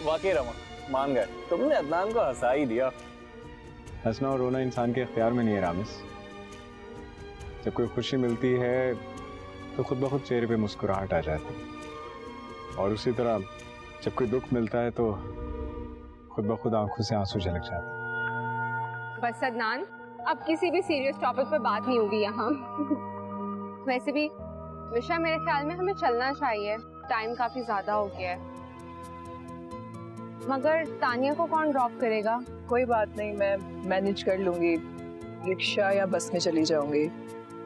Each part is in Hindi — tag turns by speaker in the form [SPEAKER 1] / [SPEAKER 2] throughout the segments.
[SPEAKER 1] वाकई रमा, मान गए, तुमने अदनान को हंसा ही दिया।
[SPEAKER 2] हंसना और रोना इंसान के इख्तियार में नहीं है रामिस। जब कोई खुशी मिलती है तो खुद ब खुद चेहरे पे मुस्कुराहट आ जाती है, और उसी तरह जब कोई दुख मिलता है तो खुद ब खुद आंखों से आंसू झलक जाते हैं।
[SPEAKER 3] बस अदनान, अब किसी भी सीरियस टॉपिक पर बात नहीं होगी यहाँ। वैसे भी विशा, मेरे ख्याल में हमें चलना चाहिए, टाइम काफी ज्यादा हो गया है। मगर तानिया को कौन ड्रॉप करेगा?
[SPEAKER 4] कोई बात नहीं, मैं मैनेज कर लूंगी, रिक्शा या बस में चली जाऊंगी।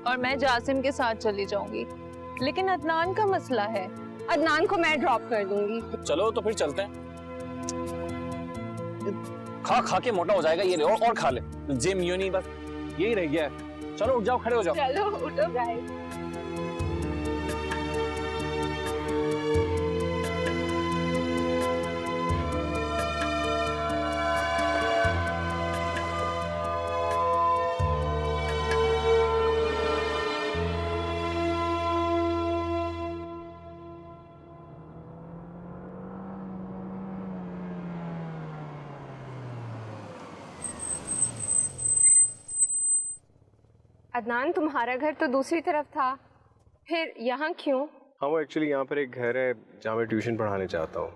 [SPEAKER 5] और मैं जासिम के साथ चली जाऊंगी। लेकिन अदनान का मसला है।
[SPEAKER 3] अदनान को मैं ड्रॉप कर दूंगी।
[SPEAKER 1] चलो तो फिर चलते हैं। खा खा के मोटा हो जाएगा ये, और खा ले। जिम यूनी बस यही रह गया है। चलो उठ जाओ, खड़े हो जाओ।
[SPEAKER 3] चलो उठो गाइस। अदनान, तुम्हारा घर तो दूसरी तरफ था, फिर यहाँ क्यों?
[SPEAKER 2] हाँ, वो एक्चुअली यहाँ पर एक घर है जहाँ मैं ट्यूशन पढ़ाने चाहता हूँ।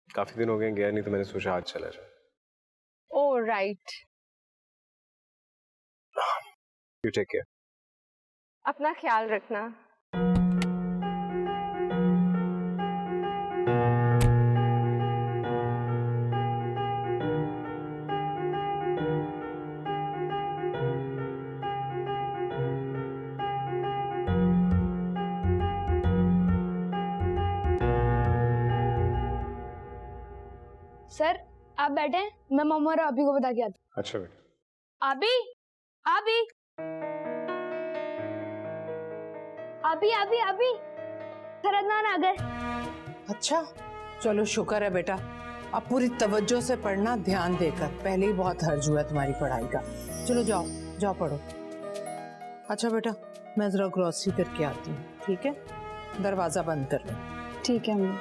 [SPEAKER 2] काफी दिन हो गए गया नहीं, तो मैंने सोचा आज चला जाए।
[SPEAKER 3] Oh right.
[SPEAKER 2] You take care.
[SPEAKER 3] अपना ख्याल रखना।
[SPEAKER 6] सर आप बैठे, मैं मम्मा और अभी को बता के आती हूँ।
[SPEAKER 2] अच्छा बेटा।
[SPEAKER 6] अभी अभी अभी अभी अभी सर अदनान आ गए।
[SPEAKER 7] अच्छा चलो शुक्र है बेटा, अब पूरी तवज्जो से पढ़ना, ध्यान देकर। पहले ही बहुत हर्ज हुआ तुम्हारी पढ़ाई का। चलो जाओ जाओ पढ़ो। अच्छा बेटा, मैं जरा ग्रोसरी करके आती हूँ, ठीक है? दरवाजा बंद कर लो।
[SPEAKER 6] ठीक है मम्मी।